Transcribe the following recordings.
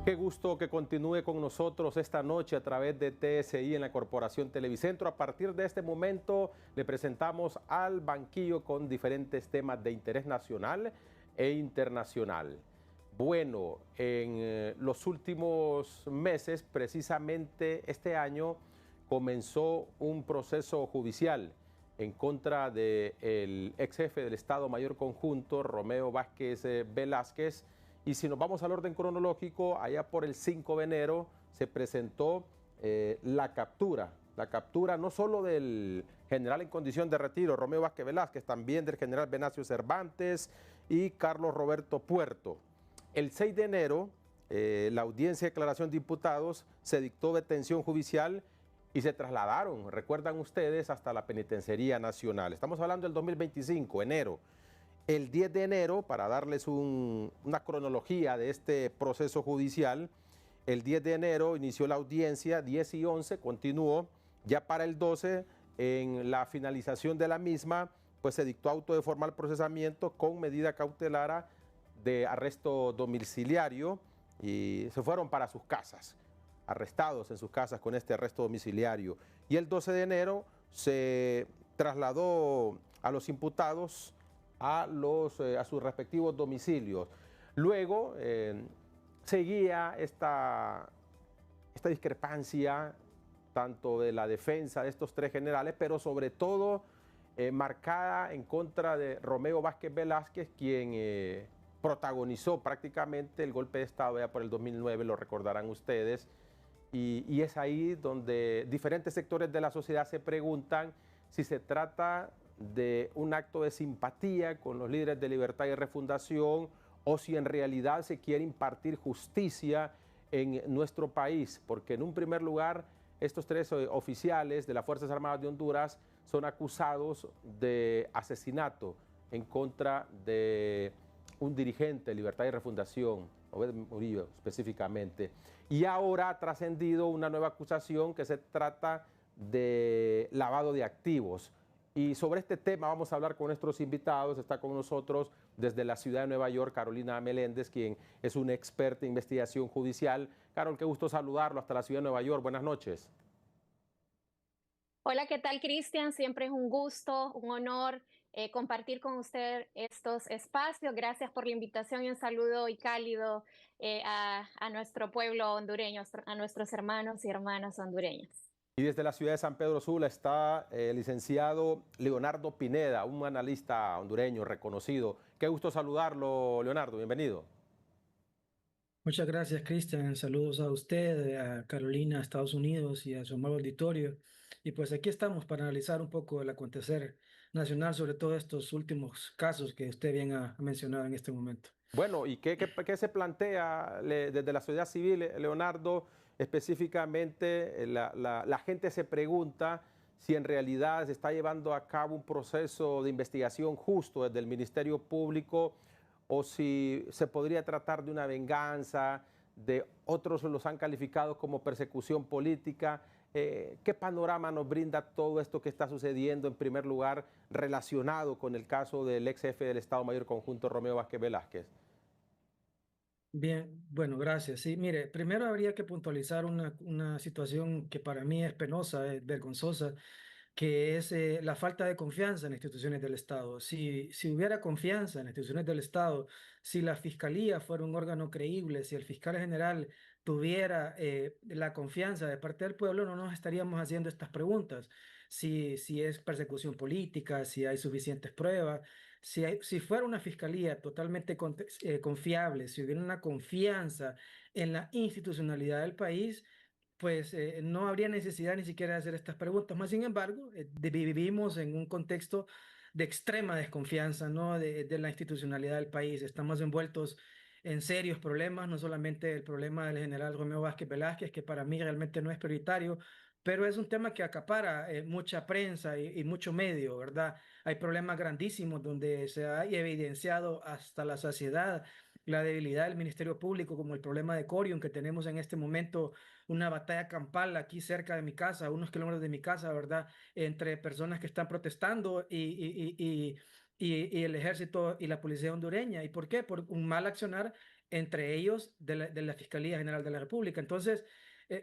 Qué gusto que continúe con nosotros esta noche a través de TSI en la Corporación Televicentro. A partir de este momento le presentamos al banquillo con diferentes temas de interés nacional e internacional. Bueno, en los últimos meses, precisamente este año, comenzó un proceso judicial en contra del ex jefe del Estado Mayor Conjunto, Romeo Vázquez Velázquez. Y si nos vamos al orden cronológico, allá por el 5 de enero se presentó la captura no solo del general en condición de retiro, Romeo Vázquez Velázquez, también del general Venancio Cervantes y Carlos Roberto Puerto. El 6 de enero, la audiencia de declaración de imputados se dictó detención judicial y se trasladaron, recuerdan ustedes, hasta la Penitenciaría Nacional. Estamos hablando del 2025, enero. El 10 de enero, para darles una cronología de este proceso judicial, el 10 de enero inició la audiencia, 10 y 11 continuó, ya para el 12, en la finalización de la misma, pues se dictó auto de formal procesamiento con medida cautelar de arresto domiciliario y se fueron para sus casas, arrestados en sus casas con este arresto domiciliario. Y el 12 de enero se trasladó a los imputados a sus respectivos domicilios. Luego seguía esta discrepancia tanto de la defensa de estos tres generales, pero sobre todo marcada en contra de Romeo Vázquez Velázquez, quien protagonizó prácticamente el golpe de Estado ya por el 2009, lo recordarán ustedes, y es ahí donde diferentes sectores de la sociedad se preguntan si se trata de un acto de simpatía con los líderes de Libertad y Refundación o si en realidad se quiere impartir justicia en nuestro país, porque en un primer lugar estos tres oficiales de las Fuerzas Armadas de Honduras son acusados de asesinato en contra de un dirigente de Libertad y Refundación, Obed Murillo específicamente. Y ahora ha trascendido una nueva acusación que se trata de lavado de activos. Y sobre este tema vamos a hablar con nuestros invitados. Está con nosotros desde la ciudad de Nueva York, Carolina Meléndez, quien es una experta en investigación judicial. Carol, qué gusto saludarlo hasta la ciudad de Nueva York. Buenas noches. Hola, ¿qué tal, Cristian? Siempre es un gusto, un honor compartir con usted estos espacios. Gracias por la invitación y un saludo y cálido a nuestro pueblo hondureño, a nuestros hermanos y hermanas hondureños. Y desde la ciudad de San Pedro Sula está el licenciado Leonardo Pineda, un analista hondureño reconocido. Qué gusto saludarlo, Leonardo. Bienvenido. Muchas gracias, Cristian. Saludos a usted, a Carolina, a Estados Unidos y a su amable auditorio. Y pues aquí estamos para analizar un poco el acontecer nacional, sobre todo estos últimos casos que usted bien ha mencionado en este momento. Bueno, ¿y qué se plantea desde la sociedad civil, Leonardo? Específicamente, la gente se pregunta si en realidad se está llevando a cabo un proceso de investigación justo desde el Ministerio Público o si se podría tratar de una venganza, de otros los han calificado como persecución política. ¿Qué panorama nos brinda todo esto que está sucediendo, en primer lugar, relacionado con el caso del ex jefe del Estado Mayor Conjunto, Romeo Vázquez Velázquez? Bien, bueno, gracias. Sí, mire, primero habría que puntualizar una situación que para mí es penosa, es vergonzosa, que es la falta de confianza en las instituciones del Estado. Si hubiera confianza en las instituciones del Estado, si la Fiscalía fuera un órgano creíble, si el fiscal general tuviera la confianza de parte del pueblo, no nos estaríamos haciendo estas preguntas. Si es persecución política, si hay suficientes pruebas, si fuera una fiscalía totalmente confiable, si hubiera una confianza en la institucionalidad del país, pues no habría necesidad ni siquiera de hacer estas preguntas. Más sin embargo, vivimos en un contexto de extrema desconfianza, ¿no? de la institucionalidad del país. Estamos envueltos en serios problemas, no solamente el problema del general Romeo Vázquez Velázquez, que para mí realmente no es prioritario, pero es un tema que acapara mucha prensa y mucho medio, ¿verdad? Hay problemas grandísimos donde se ha evidenciado hasta la saciedad la debilidad del Ministerio Público, como el problema de Corium, que tenemos en este momento una batalla campal aquí cerca de mi casa, a unos kilómetros de mi casa, ¿verdad? Entre personas que están protestando y el ejército y la policía hondureña. ¿Y por qué? Por un mal accionar entre ellos de la Fiscalía General de la República. Entonces,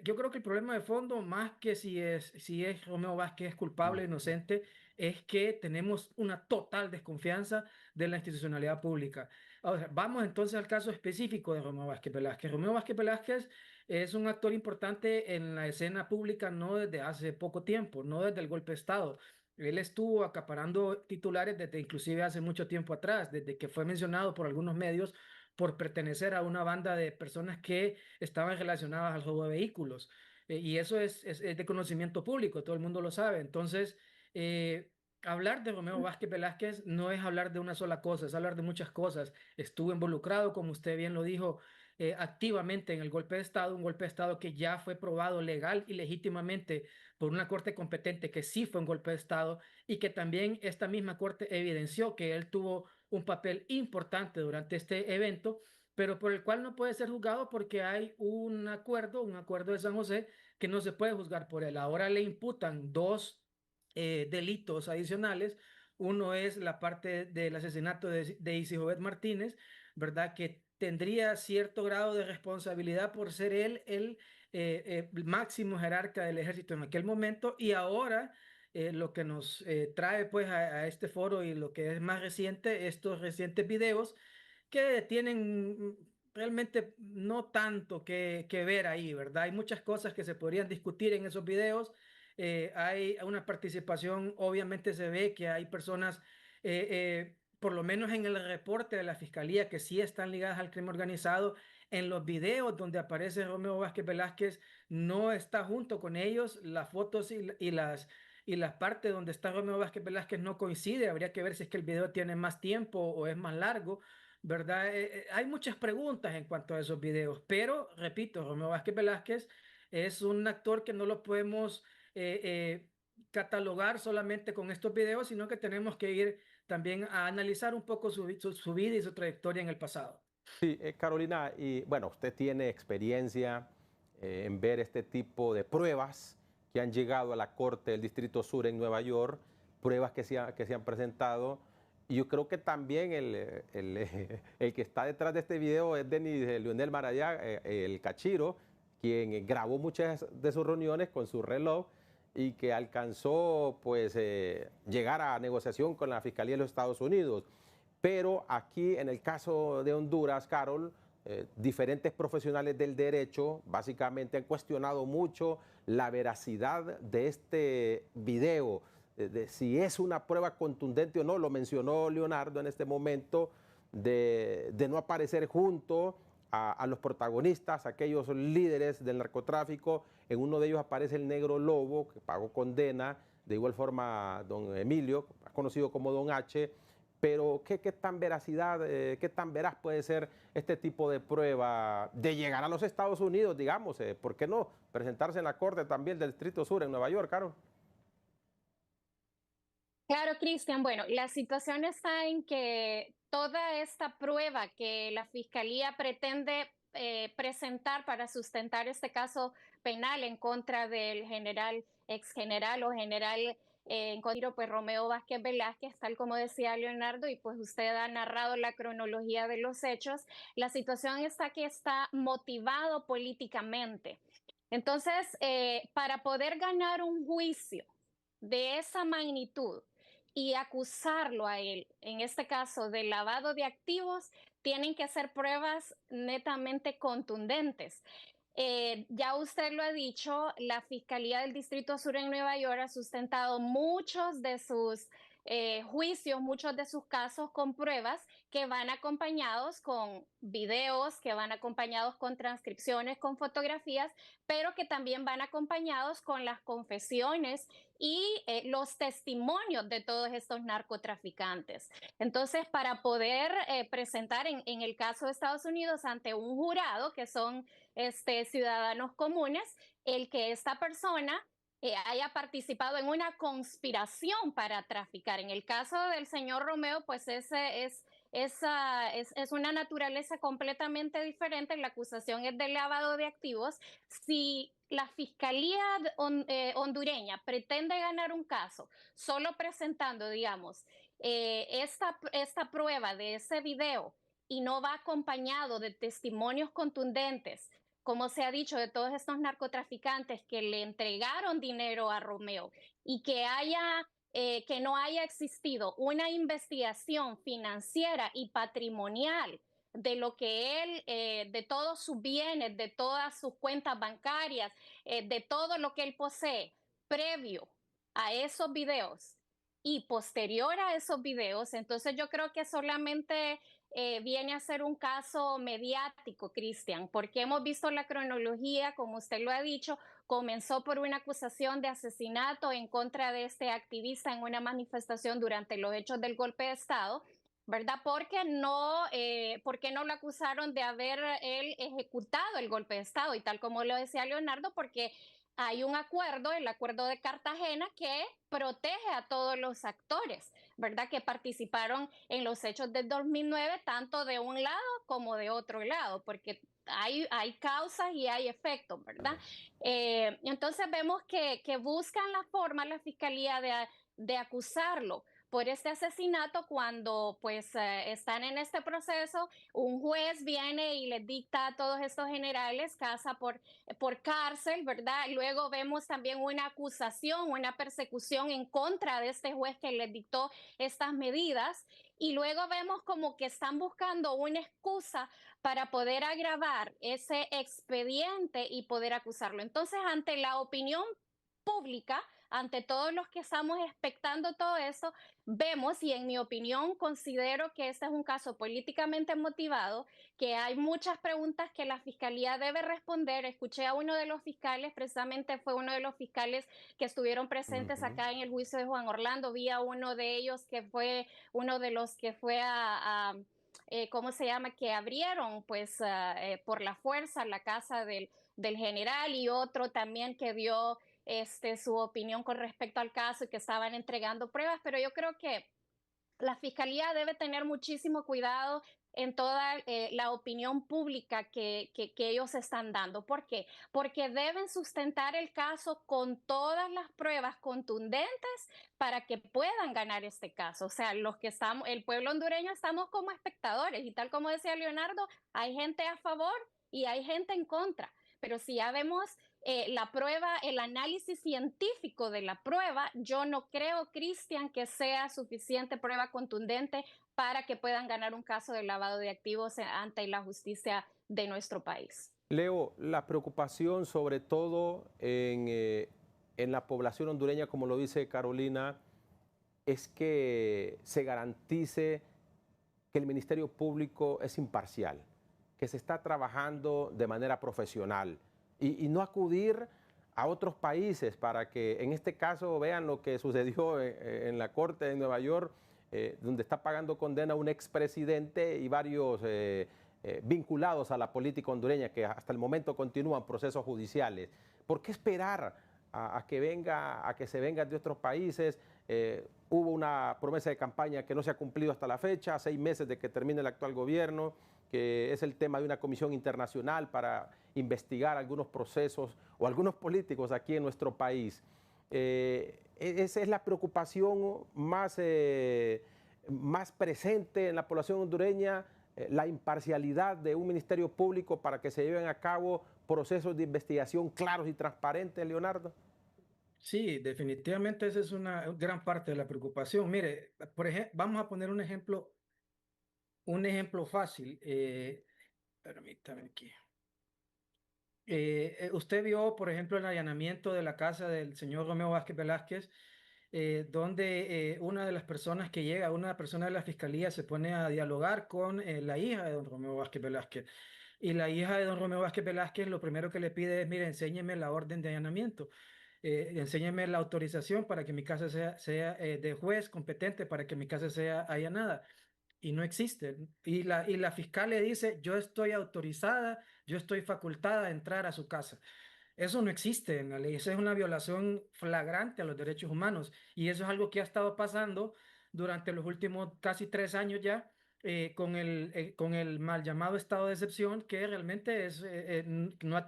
yo creo que el problema de fondo, más que si es Romeo Vázquez culpable o inocente, es que tenemos una total desconfianza de la institucionalidad pública. Ahora, vamos entonces al caso específico de Romeo Vázquez Velázquez. Romeo Vázquez Velázquez es un actor importante en la escena pública no desde hace poco tiempo, no desde el golpe de Estado. Él estuvo acaparando titulares desde inclusive hace mucho tiempo atrás, desde que fue mencionado por algunos medios por pertenecer a una banda de personas que estaban relacionadas al robo de vehículos. Y eso es de conocimiento público, todo el mundo lo sabe. Entonces, eh, hablar de Romeo Vázquez Velázquez no es hablar de una sola cosa, es hablar de muchas cosas. Estuvo involucrado, como usted bien lo dijo, activamente en el golpe de Estado, un golpe de Estado que ya fue probado legal y legítimamente por una corte competente que sí fue un golpe de Estado y que también esta misma corte evidenció que él tuvo un papel importante durante este evento, pero por el cual no puede ser juzgado porque hay un acuerdo de San José, que no se puede juzgar por él. Ahora le imputan dos delitos adicionales. Uno es la parte del asesinato de Isijobet Martínez, ¿verdad? Que tendría cierto grado de responsabilidad por ser él el máximo jerarca del ejército en aquel momento, y ahora lo que nos trae pues a este foro y lo que es más reciente, estos recientes videos que tienen realmente no tanto que ver ahí, ¿verdad? Hay muchas cosas que se podrían discutir en esos videos. Hay una participación, obviamente se ve que hay personas, por lo menos en el reporte de la fiscalía, que sí están ligadas al crimen organizado. En los videos donde aparece Romeo Vázquez Velázquez, no está junto con ellos. Las fotos y las partes donde está Romeo Vázquez Velázquez no coincide. Habría que ver si es que el video tiene más tiempo o es más largo, ¿verdad? Hay muchas preguntas en cuanto a esos videos, pero repito, Romeo Vázquez Velázquez es un actor que no lo podemos catalogar solamente con estos videos, sino que tenemos que ir también a analizar un poco su vida y su trayectoria en el pasado. Sí, Carolina, y bueno, usted tiene experiencia en ver este tipo de pruebas que han llegado a la Corte del Distrito Sur en Nueva York, pruebas que se han presentado. Y yo creo que también el que está detrás de este video es Denis Leonel Marayá, el Cachiro, quien grabó muchas de sus reuniones con su reloj y que alcanzó pues llegar a negociación con la Fiscalía de los Estados Unidos. Pero aquí en el caso de Honduras, Carol, diferentes profesionales del derecho básicamente han cuestionado mucho la veracidad de este video, de si es una prueba contundente o no. Lo mencionó Leonardo en este momento, de no aparecer junto a los protagonistas, aquellos líderes del narcotráfico. En uno de ellos aparece el Negro Lobo, que pagó condena, de igual forma don Emilio, conocido como don H. Pero ¿qué tan qué tan veraz puede ser este tipo de prueba de llegar a los Estados Unidos, digamos? ¿Por qué no presentarse en la Corte también del Distrito Sur en Nueva York, Carol? Claro, Cristian. Bueno, la situación está en que toda esta prueba que la Fiscalía pretende presentar para sustentar este caso penal en contra del ex general o general en contra, pues Romeo Vázquez Velázquez, tal como decía Leonardo, y pues usted ha narrado la cronología de los hechos. La situación está que está motivado políticamente. Entonces, para poder ganar un juicio de esa magnitud y acusarlo a él, en este caso de lavado de activos, tienen que ser pruebas netamente contundentes. Ya usted lo ha dicho, la Fiscalía del Distrito Sur en Nueva York ha sustentado muchos de sus juicios, muchos de sus casos con pruebas que van acompañados con videos, que van acompañados con transcripciones, con fotografías, pero que también van acompañados con las confesiones y los testimonios de todos estos narcotraficantes. Entonces, para poder presentar en el caso de Estados Unidos ante un jurado, que son ciudadanos comunes, el que esta persona haya participado en una conspiración para traficar. En el caso del señor Romeo, pues ese es una naturaleza completamente diferente. La acusación es de lavado de activos. Si la Fiscalía hondureña pretende ganar un caso solo presentando, digamos, esta prueba de ese video y no va acompañado de testimonios contundentes, como se ha dicho, de todos estos narcotraficantes que le entregaron dinero a Romeo y que no haya existido una investigación financiera y patrimonial de lo que él, de todos sus bienes, de todas sus cuentas bancarias, de todo lo que él posee, previo a esos videos y posterior a esos videos. Entonces yo creo que solamente viene a ser un caso mediático, Cristian, porque hemos visto la cronología, como usted lo ha dicho, comenzó por una acusación de asesinato en contra de este activista en una manifestación durante los hechos del golpe de Estado, ¿verdad? Porque no lo acusaron de haber él ejecutado el golpe de Estado, y tal como lo decía Leonardo, porque hay un acuerdo, el acuerdo de Cartagena, que protege a todos los actores, ¿verdad? Que participaron en los hechos del 2009, tanto de un lado como de otro lado, porque hay causas y hay efectos, ¿verdad? Entonces vemos que buscan la forma, la fiscalía, de acusarlo por este asesinato cuando pues están en este proceso, un juez viene y les dicta a todos estos generales casa por cárcel, ¿verdad? Luego vemos también una acusación, una persecución en contra de este juez que les dictó estas medidas, y luego vemos como que están buscando una excusa para poder agravar ese expediente y poder acusarlo. Entonces, ante la opinión pública, ante todos los que estamos expectando todo eso, vemos, y en mi opinión considero que este es un caso políticamente motivado, que hay muchas preguntas que la fiscalía debe responder. Escuché a uno de los fiscales, precisamente fue uno de los fiscales que estuvieron presentes acá en el juicio de Juan Orlando, vi a uno de ellos que fue uno de los que fue ¿cómo se llama? Que abrieron pues por la fuerza la casa del general, y otro también que dio su opinión con respecto al caso y que estaban entregando pruebas, pero yo creo que la fiscalía debe tener muchísimo cuidado en toda la opinión pública que ellos están dando. ¿Por qué? Porque deben sustentar el caso con todas las pruebas contundentes para que puedan ganar este caso. O sea, los que estamos, el pueblo hondureño, estamos como espectadores, y tal como decía Leonardo, hay gente a favor y hay gente en contra. Pero si ya vemos la prueba, el análisis científico de la prueba, yo no creo, Cristian, que sea suficiente prueba contundente para que puedan ganar un caso de lavado de activos ante la justicia de nuestro país. Leo, la preocupación sobre todo en la población hondureña, como lo dice Carolina, es que se garantice que el Ministerio Público es imparcial, que se está trabajando de manera profesional y no acudir a otros países para que en este caso vean lo que sucedió en la Corte de Nueva York, donde está pagando condena un expresidente y varios vinculados a la política hondureña que hasta el momento continúan procesos judiciales. ¿Por qué esperar a que se vengan de otros países? Hubo una promesa de campaña que no se ha cumplido hasta la fecha, 6 meses de que termine el actual gobierno, que es el tema de una comisión internacional para investigar algunos procesos o algunos políticos aquí en nuestro país. Esa es la preocupación más presente en la población hondureña, la imparcialidad de un ministerio público para que se lleven a cabo procesos de investigación claros y transparentes, Leonardo. Sí, definitivamente esa es una gran parte de la preocupación. Mire, por ejemplo, vamos a poner un ejemplo fácil. Permítame aquí. Usted vio, por ejemplo, el allanamiento de la casa del señor Romeo Vázquez Velázquez, donde una de las personas que llega, una persona de la fiscalía, se pone a dialogar con la hija de don Romeo Vázquez Velázquez. Y la hija de don Romeo Vázquez Velázquez lo primero que le pide es, mire, enséñeme la orden de allanamiento. Enséñeme la autorización para que mi casa sea de juez competente, para que mi casa sea allanada. Y no existe. Y la fiscal le dice, yo estoy autorizada, yo estoy facultada a entrar a su casa. Eso no existe en la ley. Esa es una violación flagrante a los derechos humanos. Y eso es algo que ha estado pasando durante los últimos casi 3 años ya, con el mal llamado estado de excepción, que realmente no ha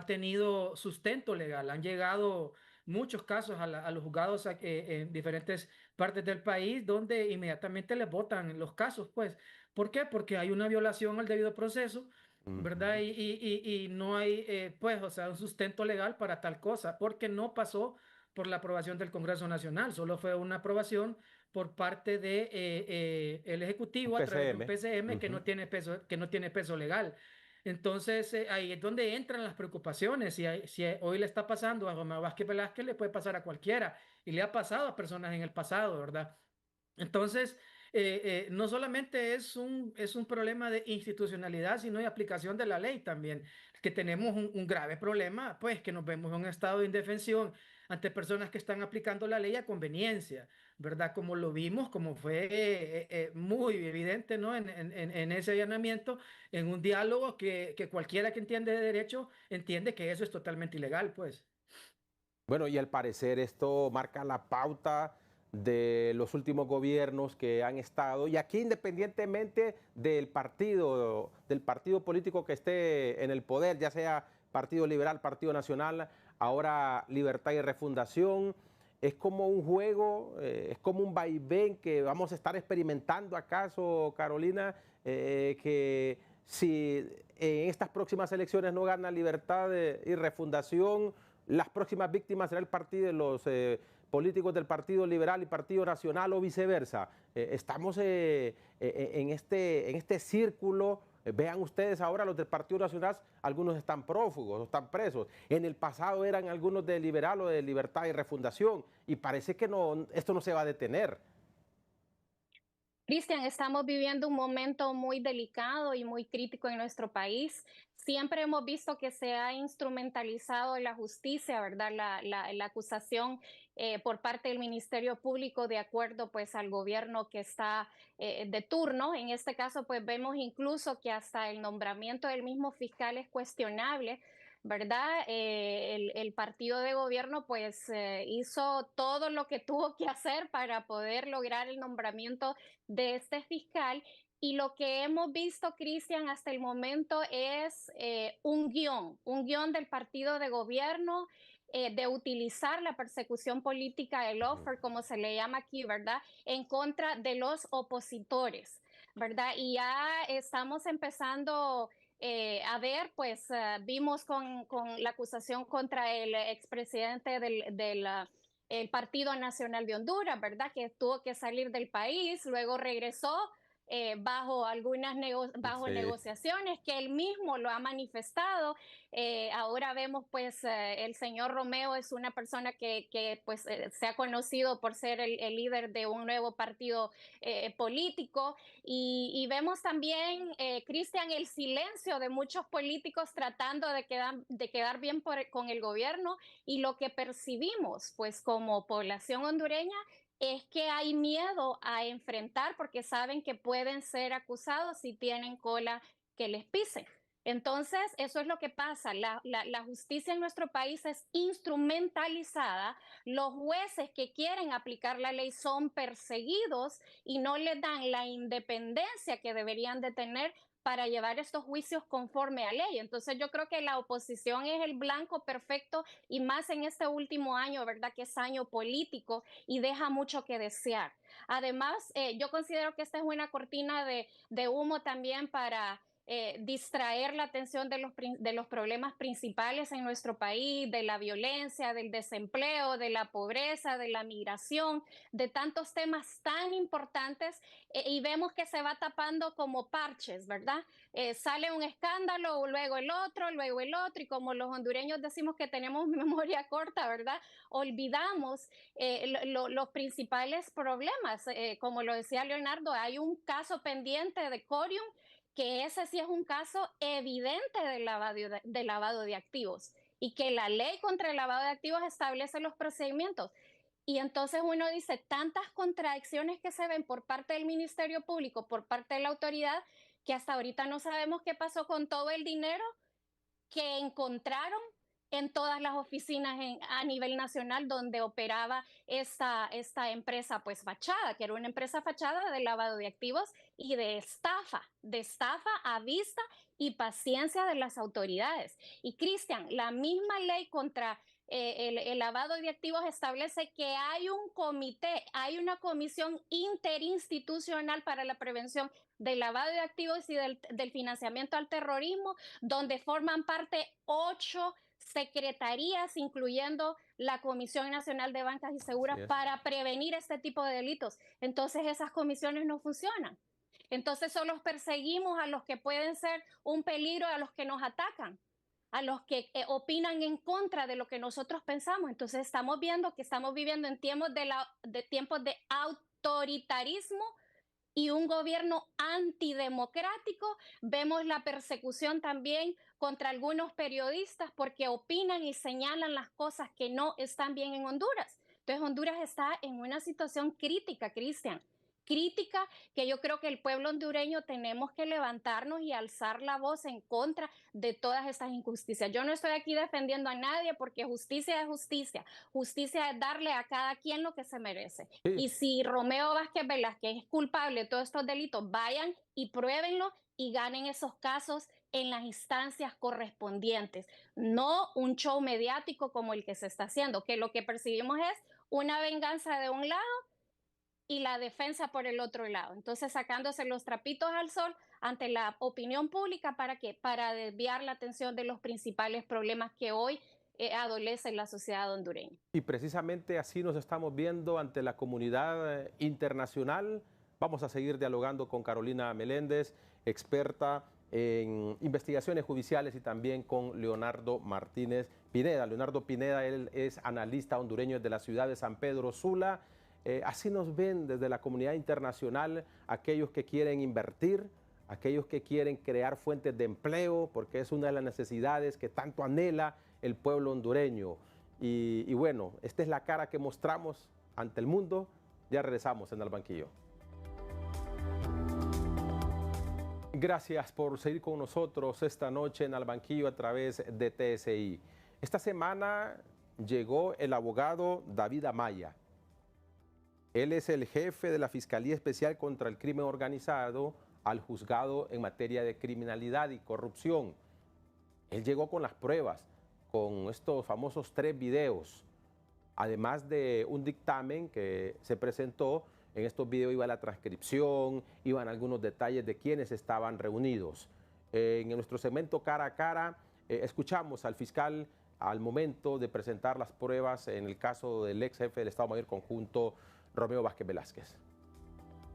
tenido sustento legal. Han llegado muchos casos a los juzgados en diferentes partes del país donde inmediatamente les botan los casos, pues. ¿Por qué? Porque hay una violación al debido proceso, ¿verdad? Ujú. Y no hay, pues, o sea, un sustento legal para tal cosa, porque no pasó por la aprobación del Congreso Nacional, solo fue una aprobación por parte de el Un Ejecutivo a través de un PCM. PCM Ujú. que no tiene peso legal. Entonces, ahí es donde entran las preocupaciones. Si hoy le está pasando a Romeo Vázquez Velázquez, le puede pasar a cualquiera. Y le ha pasado a personas en el pasado, ¿verdad? Entonces, no solamente es un problema de institucionalidad, sino de aplicación de la ley también, que tenemos un grave problema, pues que nos vemos en un estado de indefensión ante personas que están aplicando la ley a conveniencia, ¿verdad? Como lo vimos, como fue muy evidente, ¿no? En ese allanamiento, en un diálogo que cualquiera que entiende de derecho entiende que eso es totalmente ilegal, pues. Bueno, y al parecer esto marca la pauta de los últimos gobiernos que han estado, y aquí independientemente del partido político que esté en el poder, ya sea Partido Liberal, Partido Nacional, ahora Libertad y Refundación, es como un juego, es como un vaivén que vamos a estar experimentando acaso, Carolina, que si en estas próximas elecciones no gana Libertad y Refundación, las próximas víctimas serán el partido de los políticos del Partido Liberal y Partido Nacional o viceversa. Estamos en este círculo. Vean ustedes ahora los del Partido Nacional, algunos están prófugos o están presos. En el pasado eran algunos de Liberal o de Libertad y Refundación y parece que no, esto no se va a detener. Cristian, estamos viviendo un momento muy delicado y muy crítico en nuestro país. Siempre hemos visto que se ha instrumentalizado la justicia, ¿verdad? La acusación por parte del Ministerio Público de acuerdo pues al gobierno que está de turno. En este caso pues vemos incluso que hasta el nombramiento del mismo fiscal es cuestionable, ¿verdad? El partido de gobierno pues hizo todo lo que tuvo que hacer para poder lograr el nombramiento de este fiscal. Y lo que hemos visto, Cristian, hasta el momento es un guión del partido de gobierno de utilizar la persecución política, el offer, como se le llama aquí, ¿verdad?, en contra de los opositores, ¿verdad? Y ya estamos empezando a ver, pues vimos con la acusación contra el expresidente del el Partido Nacional de Honduras, ¿verdad? Que tuvo que salir del país, luego regresó bajo algunas bajo Sí. negociaciones que él mismo lo ha manifestado. Ahora vemos pues el señor Romeo es una persona que pues se ha conocido por ser el líder de un nuevo partido político y vemos también, Cristian, el silencio de muchos políticos tratando de quedar bien con el gobierno y lo que percibimos pues como población hondureña es que hay miedo a enfrentar porque saben que pueden ser acusados si tienen cola que les pise. Entonces, eso es lo que pasa. La justicia en nuestro país es instrumentalizada. Los jueces que quieren aplicar la ley son perseguidos y no les dan la independencia que deberían de tener para llevar estos juicios conforme a ley. Entonces yo creo que la oposición es el blanco perfecto y más en este último año, ¿verdad? Que es año político y deja mucho que desear. Además, yo considero que esta es una cortina de humo también para distraer la atención de los problemas principales en nuestro país, de la violencia, del desempleo, de la pobreza, de la migración, de tantos temas tan importantes y vemos que se va tapando como parches, ¿verdad? Sale un escándalo, luego el otro, y como los hondureños decimos que tenemos memoria corta, ¿verdad? Olvidamos los principales problemas. Como lo decía Leonardo, hay un caso pendiente de Corium, que ese sí es un caso evidente de lavado de activos y que la ley contra el lavado de activos establece los procedimientos. Y entonces uno dice, tantas contradicciones que se ven por parte del Ministerio Público, por parte de la autoridad, que hasta ahorita no sabemos qué pasó con todo el dinero que encontraron en todas las oficinas a nivel nacional donde operaba esta empresa pues fachada, que era una empresa fachada de lavado de activos y de estafa a vista y paciencia de las autoridades. Y Cristian, la misma ley contra el lavado de activos establece que hay un comité, hay una comisión interinstitucional para la prevención del lavado de activos y del financiamiento al terrorismo, donde forman parte 8 secretarías, incluyendo la Comisión Nacional de Bancas y Seguras, para prevenir este tipo de delitos. Entonces esas comisiones no funcionan. Entonces solo perseguimos a los que pueden ser un peligro, a los que nos atacan, a los que opinan en contra de lo que nosotros pensamos. Entonces estamos viendo que estamos viviendo en tiempos de autoritarismo y un gobierno antidemocrático. Vemos la persecución también contra algunos periodistas porque opinan y señalan las cosas que no están bien en Honduras. Entonces Honduras está en una situación crítica, Cristian. Crítica, que yo creo que el pueblo hondureño tenemos que levantarnos y alzar la voz en contra de todas estas injusticias. Yo no estoy aquí defendiendo a nadie porque justicia es justicia. Justicia es darle a cada quien lo que se merece. Sí. Y si Romeo Vázquez Velázquez es culpable de todos estos delitos, vayan y pruébenlo y ganen esos casos en las instancias correspondientes. No un show mediático como el que se está haciendo, que lo que percibimos es una venganza de un lado y la defensa por el otro lado. Entonces, sacándose los trapitos al sol ante la opinión pública, ¿para qué? Para desviar la atención de los principales problemas que hoy adolece la sociedad hondureña. Y precisamente así nos estamos viendo ante la comunidad internacional. Vamos a seguir dialogando con Carolina Meléndez, experta en investigaciones judiciales, y también con Leonardo Martínez Pineda. Leonardo Pineda, él es analista hondureño de la ciudad de San Pedro Sula. Así nos ven desde la comunidad internacional aquellos que quieren invertir, aquellos que quieren crear fuentes de empleo, porque es una de las necesidades que tanto anhela el pueblo hondureño. Y bueno, esta es la cara que mostramos ante el mundo. Ya regresamos en Al Banquillo. Gracias por seguir con nosotros esta noche en Al Banquillo a través de TSI. Esta semana llegó el abogado David Amaya. Él es el jefe de la Fiscalía Especial contra el Crimen Organizado al juzgado en materia de criminalidad y corrupción. Él llegó con las pruebas, con estos famosos 3 videos, además de un dictamen que se presentó. En estos videos iba la transcripción, iban algunos detalles de quienes estaban reunidos. En nuestro segmento Cara a Cara, escuchamos al fiscal al momento de presentar las pruebas en el caso del ex jefe del Estado Mayor Conjunto, Romeo Vázquez Velázquez.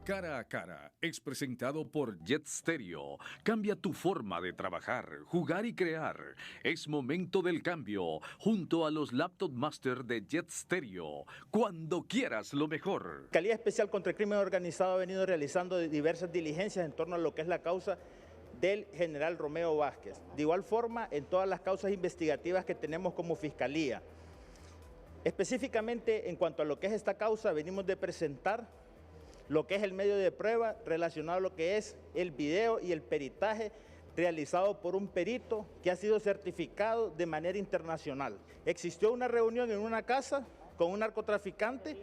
Cara a Cara es presentado por Jet Stereo. Cambia tu forma de trabajar, jugar y crear. Es momento del cambio, junto a los Laptop Master de Jet Stereo. Cuando quieras lo mejor. La Fiscalía Especial contra el Crimen Organizado ha venido realizando diversas diligencias en torno a lo que es la causa del general Romeo Vázquez. De igual forma, en todas las causas investigativas que tenemos como Fiscalía. Específicamente en cuanto a lo que es esta causa, venimos de presentar lo que es el medio de prueba relacionado a lo que es el video y el peritaje realizado por un perito que ha sido certificado de manera internacional. Existió una reunión en una casa con un narcotraficante,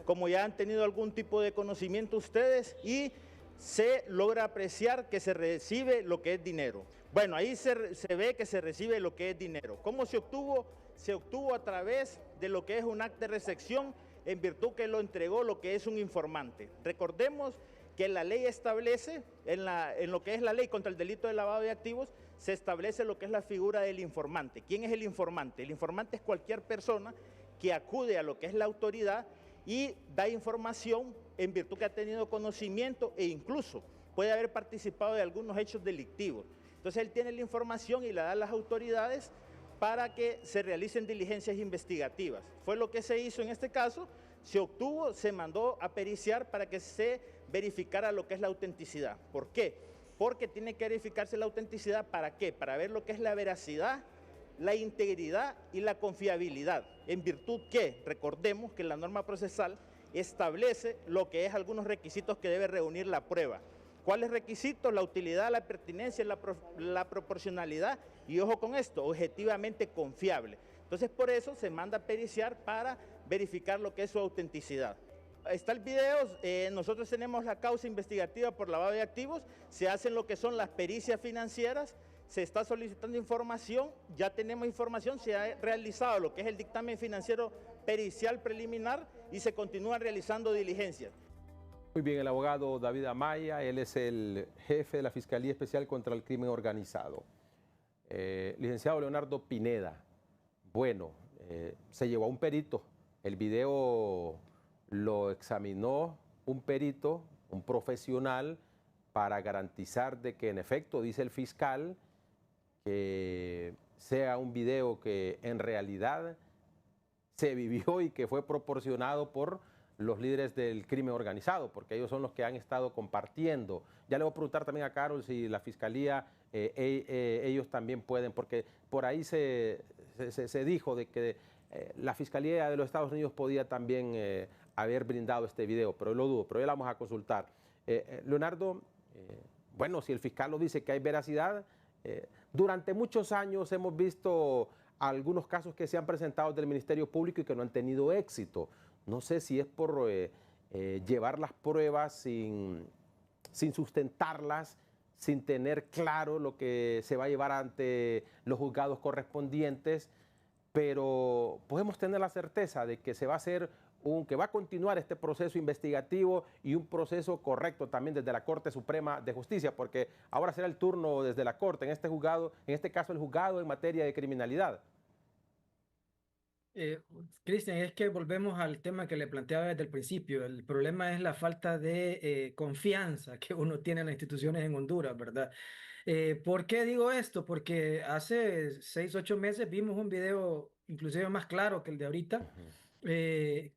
como ya han tenido algún tipo de conocimiento ustedes, y se logra apreciar que se recibe lo que es dinero. Bueno, ahí se ve que se recibe lo que es dinero. ¿Cómo se obtuvo? Se obtuvo a través de lo que es un acta de recepción, en virtud que lo entregó lo que es un informante. Recordemos que la ley establece, en lo que es la ley contra el delito de lavado de activos, se establece lo que es la figura del informante. ¿Quién es el informante? El informante es cualquier persona que acude a lo que es la autoridad y da información en virtud que ha tenido conocimiento e incluso puede haber participado de algunos hechos delictivos. Entonces él tiene la información y la da a las autoridades para que se realicen diligencias investigativas. Fue lo que se hizo en este caso, se obtuvo, se mandó a periciar para que se verificara lo que es la autenticidad. ¿Por qué? Porque tiene que verificarse la autenticidad, ¿para qué? Para ver lo que es la veracidad, la integridad y la confiabilidad, en virtud que, recordemos que la norma procesal establece lo que es algunos requisitos que debe reunir la prueba. ¿Cuáles requisitos? La utilidad, la pertinencia, la proporcionalidad y, ojo con esto, objetivamente confiable. Entonces, por eso se manda a periciar para verificar lo que es su autenticidad. Está el video, nosotros tenemos la causa investigativa por lavado de activos, se hacen lo que son las pericias financieras, se está solicitando información, ya tenemos información, se ha realizado lo que es el dictamen financiero pericial preliminar y se continúan realizando diligencias. Muy bien, el abogado David Amaya, él es el jefe de la Fiscalía Especial contra el Crimen Organizado. Licenciado Leonardo Pineda, bueno, se llevó a un perito, el video lo examinó un perito, un profesional, para garantizar de que en efecto, dice el fiscal, que sea un video que en realidad se vivió y que fue proporcionado por los líderes del crimen organizado, porque ellos son los que han estado compartiendo. Ya le voy a preguntar también a Carol si la fiscalía, ellos también pueden, porque por ahí se dijo de que la fiscalía de los Estados Unidos podía también haber brindado este video, pero lo dudo, pero ya la vamos a consultar. Leonardo, bueno, si el fiscal lo dice que hay veracidad, durante muchos años hemos visto algunos casos que se han presentado del Ministerio Público y que no han tenido éxito. No sé si es por llevar las pruebas sin sustentarlas, sin tener claro lo que se va a llevar ante los juzgados correspondientes, pero podemos tener la certeza de que se va a hacer que va a continuar este proceso investigativo y un proceso correcto también desde la Corte Suprema de Justicia, porque ahora será el turno desde la Corte, en este juzgado, en este caso el juzgado en materia de criminalidad. Cristian, es que volvemos al tema que le planteaba desde el principio. El problema es la falta de confianza que uno tiene en las instituciones en Honduras, ¿verdad? ¿Por qué digo esto? Porque hace 6, 8 meses vimos un video inclusive más claro que el de ahorita,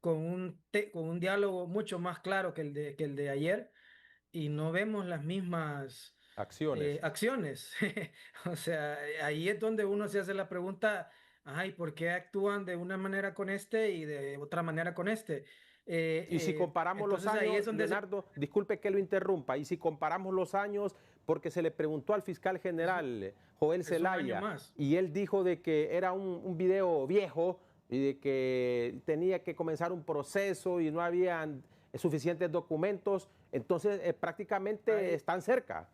con un diálogo mucho más claro que el de ayer, y no vemos las mismas acciones. O sea, ahí es donde uno se hace la pregunta, ay, ¿por qué actúan de una manera con este y de otra manera con este? Y si comparamos los años, Leonardo, disculpe que lo interrumpa, y si comparamos los años, porque se le preguntó al fiscal general Joel Zelaya, y él dijo de que era un video viejo y de que tenía que comenzar un proceso y no habían suficientes documentos, entonces prácticamente están cerca.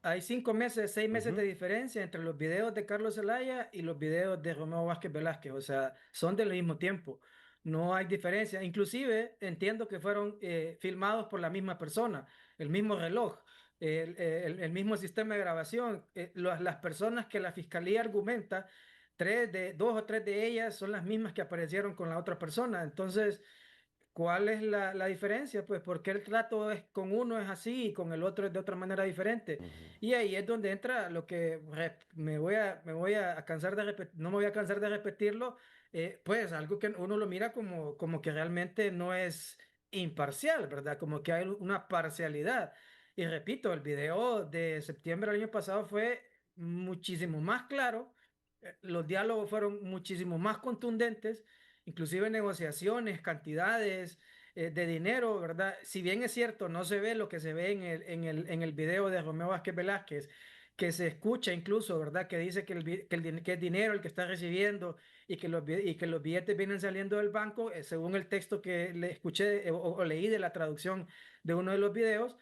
Hay 5 meses, 6 meses de diferencia entre los videos de Carlos Zelaya y los videos de Romeo Vázquez Velázquez, o sea, son del mismo tiempo. No hay diferencia. Inclusive entiendo que fueron filmados por la misma persona, el mismo reloj, el mismo sistema de grabación. Las personas que la fiscalía argumenta, 2 o 3 de ellas son las mismas que aparecieron con la otra persona. Entonces, ¿cuál es la diferencia? Pues porque el trato con uno es así y con el otro es de otra manera diferente. Y ahí es donde entra lo que me voy a cansar de repetir, no me voy a cansar de repetirlo, pues algo que uno lo mira como que realmente no es imparcial, ¿verdad? Como que hay una parcialidad. Y repito, el video de septiembre del año pasado fue muchísimo más claro, los diálogos fueron muchísimo más contundentes, inclusive negociaciones, cantidades de dinero, ¿verdad? Si bien es cierto, no se ve lo que se ve en el video de Romeo Vázquez Velázquez, que se escucha incluso, ¿verdad? Que dice que es dinero el que está recibiendo y que los billetes vienen saliendo del banco, según el texto que le escuché o leí de la traducción de uno de los videos.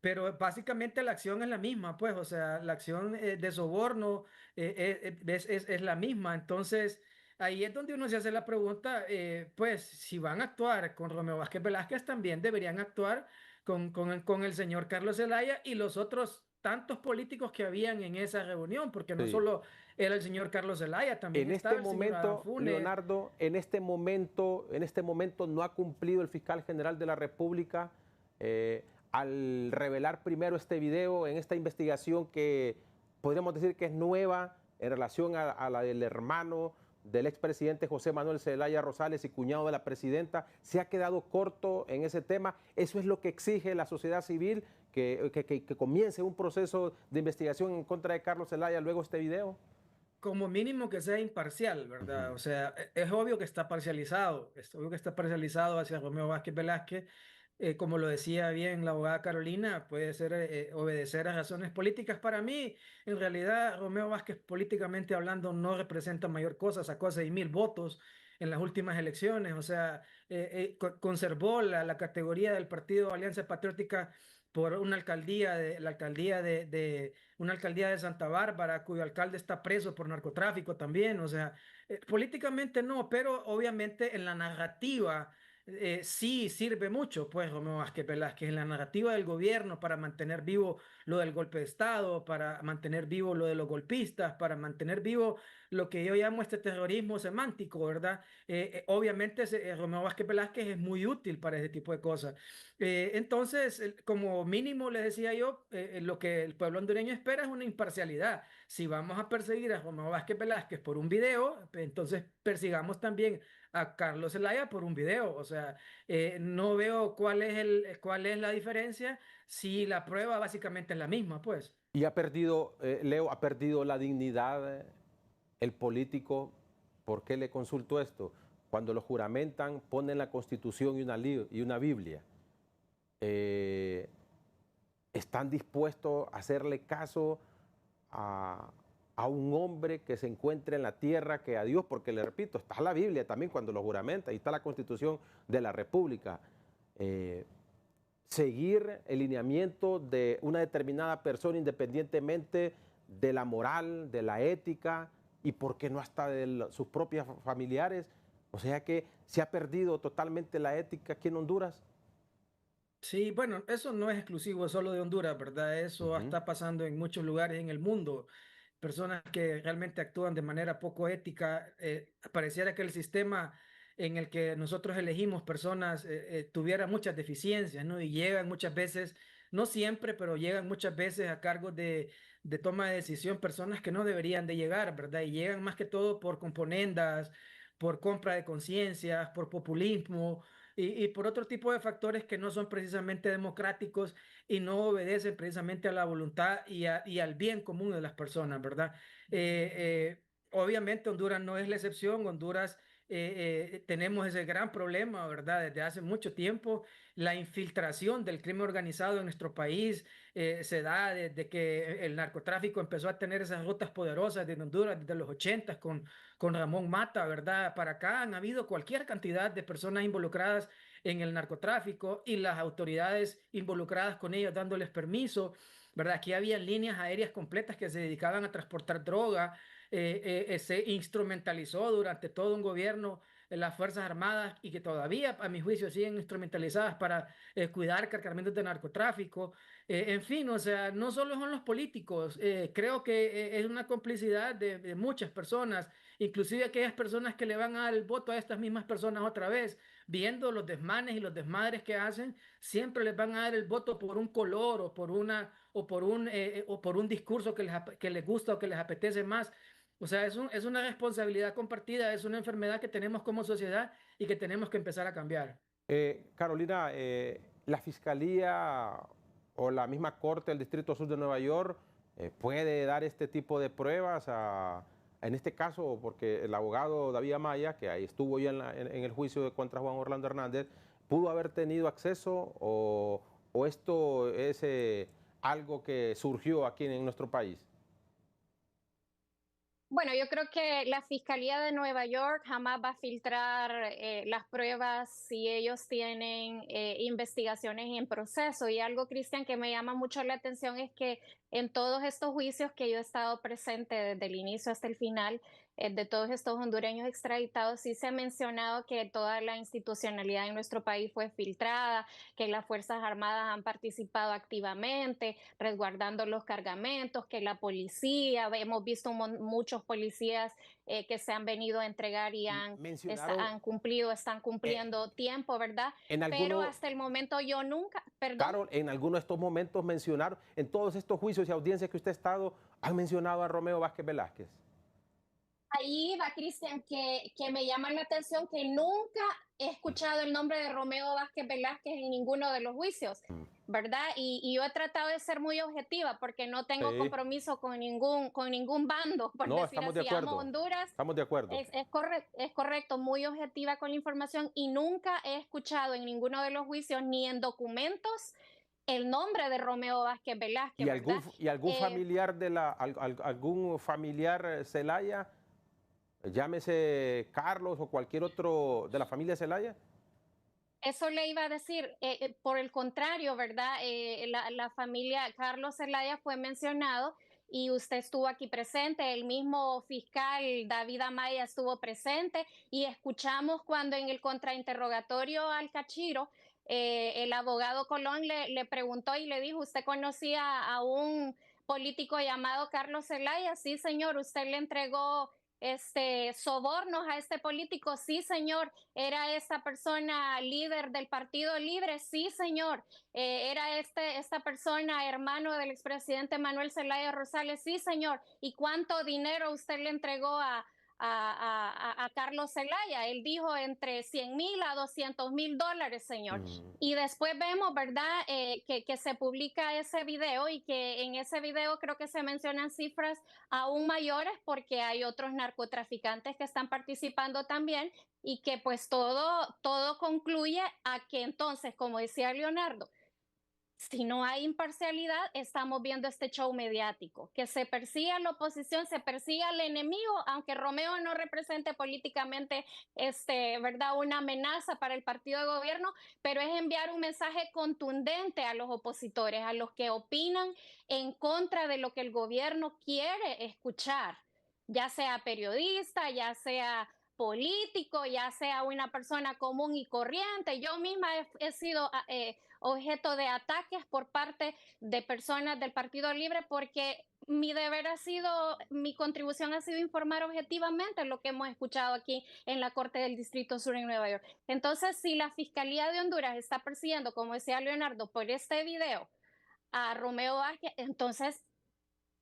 Pero básicamente la acción es la misma, pues, o sea, la acción de soborno es la misma. Entonces, ahí es donde uno se hace la pregunta, pues, si van a actuar con Romeo Vázquez Velázquez, también deberían actuar con el señor Carlos Zelaya y los otros tantos políticos que habían en esa reunión, porque no solo era el señor Carlos Zelaya, también estaba el señor Adán Funes. Leonardo, en este momento no ha cumplido el fiscal general de la República al revelar primero este video en esta investigación que podríamos decir que es nueva en relación a la del hermano del expresidente José Manuel Zelaya Rosales y cuñado de la presidenta. ¿Se ha quedado corto en ese tema? ¿Eso es lo que exige la sociedad civil, que comience un proceso de investigación en contra de Carlos Zelaya luego este video? Como mínimo que sea imparcial, ¿verdad? O sea, es obvio que está parcializado, hacia Romeo Vázquez Velázquez. Como lo decía bien la abogada Carolina, puede ser obedecer a razones políticas. Para mí, en realidad, Romeo Vázquez, políticamente hablando, no representa mayor cosa, sacó 6,000 votos en las últimas elecciones, o sea, conservó la categoría del partido Alianza Patriótica por una alcaldía una alcaldía de Santa Bárbara, cuyo alcalde está preso por narcotráfico también. O sea, políticamente no, pero obviamente en la narrativa sí sirve mucho, pues, Romeo Vázquez Velázquez, en la narrativa del gobierno para mantener vivo lo del golpe de Estado, para mantener vivo lo de los golpistas, para mantener vivo lo que yo llamo este terrorismo semántico, ¿verdad? Obviamente Romeo Vázquez Velázquez es muy útil para ese tipo de cosas. Entonces, como mínimo, les decía yo, lo que el pueblo hondureño espera es una imparcialidad. Si vamos a perseguir a Romeo Vázquez Velázquez por un video, entonces persigamos también a Carlos Zelaya por un video. O sea, no veo cuál es la diferencia si la prueba básicamente es la misma, pues. Y ha perdido, Leo, ha perdido la dignidad el político. ¿Por qué le consulto esto? Cuando lo juramentan, ponen la Constitución y una Biblia. ¿Están dispuestos a hacerle caso a un hombre que se encuentre en la tierra que a Dios? Porque le repito, está la Biblia también cuando lo juramenta, y está la Constitución de la República. Seguir el lineamiento de una determinada persona independientemente de la moral, de la ética y por qué no hasta de sus propios familiares. O sea que se ha perdido totalmente la ética aquí en Honduras. Sí, bueno, eso no es exclusivo solo de Honduras, ¿verdad? Eso está pasando en muchos lugares en el mundo. Personas que realmente actúan de manera poco ética. Pareciera que el sistema en el que nosotros elegimos personas tuviera muchas deficiencias, ¿no? Y llegan muchas veces, no siempre, pero llegan muchas veces a cargos de toma de decisión personas que no deberían de llegar, ¿verdad? Y llegan más que todo por componendas, por compra de conciencias, por populismo y por otro tipo de factores que no son precisamente democráticos y no obedecen precisamente a la voluntad y al bien común de las personas, ¿verdad? Obviamente Honduras no es la excepción. Honduras tenemos ese gran problema, ¿verdad? Desde hace mucho tiempo, la infiltración del crimen organizado en nuestro país se da desde que el narcotráfico empezó a tener esas rutas poderosas de Honduras desde los 80 con Ramón Mata, ¿verdad? Para acá han habido cualquier cantidad de personas involucradas en el narcotráfico y las autoridades involucradas con ellos dándoles permiso, ¿verdad? Aquí había líneas aéreas completas que se dedicaban a transportar droga. Se instrumentalizó durante todo un gobierno las Fuerzas Armadas y que todavía, a mi juicio, siguen instrumentalizadas para cuidar cargamentos de narcotráfico. En fin, o sea, no solo son los políticos, creo que es una complicidad de muchas personas, inclusive aquellas personas que le van a dar el voto a estas mismas personas otra vez, viendo los desmanes y los desmadres que hacen, siempre les van a dar el voto por un color o por un discurso que les gusta o que les apetece más. O sea, es una responsabilidad compartida, es una enfermedad que tenemos como sociedad y que tenemos que empezar a cambiar. Carolina, la Fiscalía o la misma Corte del Distrito Sur de Nueva York puede dar este tipo de pruebas en este caso, porque el abogado David Amaya, que ahí estuvo ya en el juicio contra Juan Orlando Hernández, ¿pudo haber tenido acceso o esto es algo que surgió aquí en nuestro país? Bueno, yo creo que la Fiscalía de Nueva York jamás va a filtrar las pruebas si ellos tienen investigaciones en proceso. Y algo, Cristian, que me llama mucho la atención es que en todos estos juicios que yo he estado presente desde el inicio hasta el final, de todos estos hondureños extraditados, sí se ha mencionado que toda la institucionalidad en nuestro país fue filtrada, que las Fuerzas Armadas han participado activamente, resguardando los cargamentos, que la policía, hemos visto muchos policías que se han venido a entregar y han cumplido, están cumpliendo tiempo, ¿verdad? Pero hasta el momento yo nunca, perdón. Carol, en alguno de estos momentos mencionaron, en todos estos juicios y audiencias que usted ha estado, han mencionado a Romeo Vázquez Velázquez. Ahí va, Cristian, que me llama la atención que nunca he escuchado el nombre de Romeo Vázquez Velázquez en ninguno de los juicios, ¿verdad? Y yo he tratado de ser muy objetiva porque no tengo compromiso con ningún bando, por decir así. Amo Honduras. Estamos de acuerdo. Es correcto, muy objetiva con la información y nunca he escuchado en ninguno de los juicios ni en documentos el nombre de Romeo Vázquez Velázquez. ¿Y algún familiar algún familiar Zelaya? Llámese Carlos o cualquier otro de la familia Zelaya. Eso le iba a decir, por el contrario, ¿verdad? La familia Carlos Zelaya fue mencionado y usted estuvo aquí presente, el mismo fiscal David Amaya estuvo presente y escuchamos cuando en el contrainterrogatorio al Cachiro, el abogado Colón le preguntó y le dijo, ¿usted conocía a un político llamado Carlos Zelaya? Sí, señor, usted le entregó sobornos a este político, sí, señor. Era esta persona líder del Partido Libre, sí, señor. Era esta persona hermano del expresidente Manuel Zelaya Rosales, sí, señor. ¿Y cuánto dinero usted le entregó a Carlos Zelaya? Él dijo entre 100,000 a 200,000 dólares, señor. Y después vemos, ¿verdad?, que se publica ese video y que en ese video creo que se mencionan cifras aún mayores porque hay otros narcotraficantes que están participando también y que pues todo concluye a que entonces, como decía Leonardo, si no hay imparcialidad, estamos viendo este show mediático, que se persigue a la oposición, se persigue al enemigo, aunque Romeo no represente políticamente, ¿verdad?, una amenaza para el partido de gobierno, pero es enviar un mensaje contundente a los opositores, a los que opinan en contra de lo que el gobierno quiere escuchar, ya sea periodista, ya sea político, ya sea una persona común y corriente. Yo misma he sido objeto de ataques por parte de personas del Partido Libre porque mi deber ha sido, mi contribución ha sido informar objetivamente lo que hemos escuchado aquí en la Corte del Distrito Sur en Nueva York. Entonces, si la Fiscalía de Honduras está persiguiendo, como decía Leonardo, por este video a Romeo Vázquez, entonces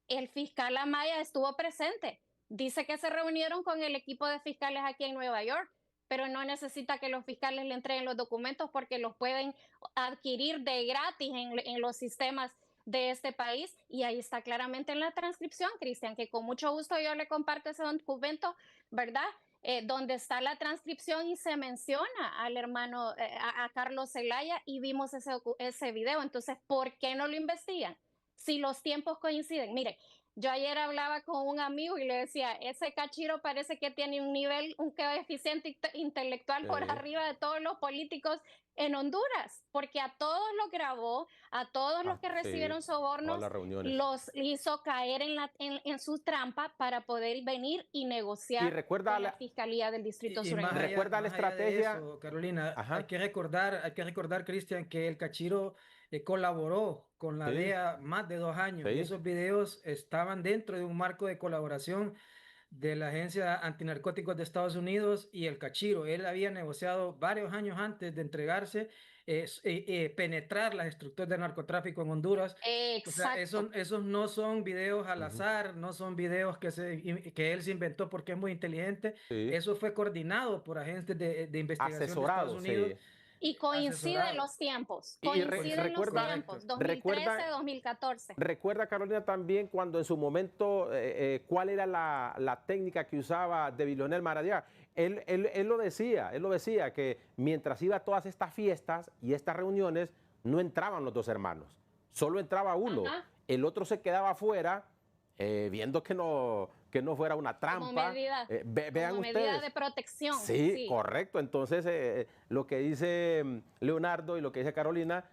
el fiscal Amaya estuvo presente. Dice que se reunieron con el equipo de fiscales aquí en Nueva York, pero no necesita que los fiscales le entreguen los documentos porque los pueden adquirir de gratis en los sistemas de este país. Y ahí está claramente en la transcripción, Cristian, que con mucho gusto yo le comparto ese documento, ¿verdad? Donde está la transcripción y se menciona al hermano, a Carlos Zelaya, y vimos ese video. Entonces, ¿por qué no lo investigan? Si los tiempos coinciden. Mire, yo ayer hablaba con un amigo y le decía, ese Cachiro parece que tiene un nivel, un coeficiente intelectual por arriba de todos los políticos en Honduras, porque a todos los grabó, a todos los que recibieron sobornos, los hizo caer en su trampa para poder venir y negociar con la Fiscalía del Distrito Sur. Recuerda la estrategia. Eso, Carolina, hay que recordar, Cristian, que el Cachiro colaboró con la DEA más de 2 años. Y esos videos estaban dentro de un marco de colaboración de la Agencia Antinarcóticos de Estados Unidos y el Cachiro. Él había negociado varios años antes de entregarse, penetrar las estructuras de narcotráfico en Honduras. Exacto. O sea, esos no son videos al azar, no son videos que él se inventó porque es muy inteligente. Eso fue coordinado por agentes de investigación de Estados Unidos. Y coinciden los tiempos, coinciden los tiempos, 2013, 2014. Recuerda, Carolina, también cuando en su momento, cuál era la técnica que usaba de Leonel Maradiaga. Él lo decía, que mientras iba a todas estas fiestas y estas reuniones, no entraban los dos hermanos, solo entraba uno. El otro se quedaba afuera, viendo que no fuera una trampa. Como medida, vean como ustedes. Medida de protección. Sí, correcto. Entonces, lo que dice Leonardo y lo que dice Carolina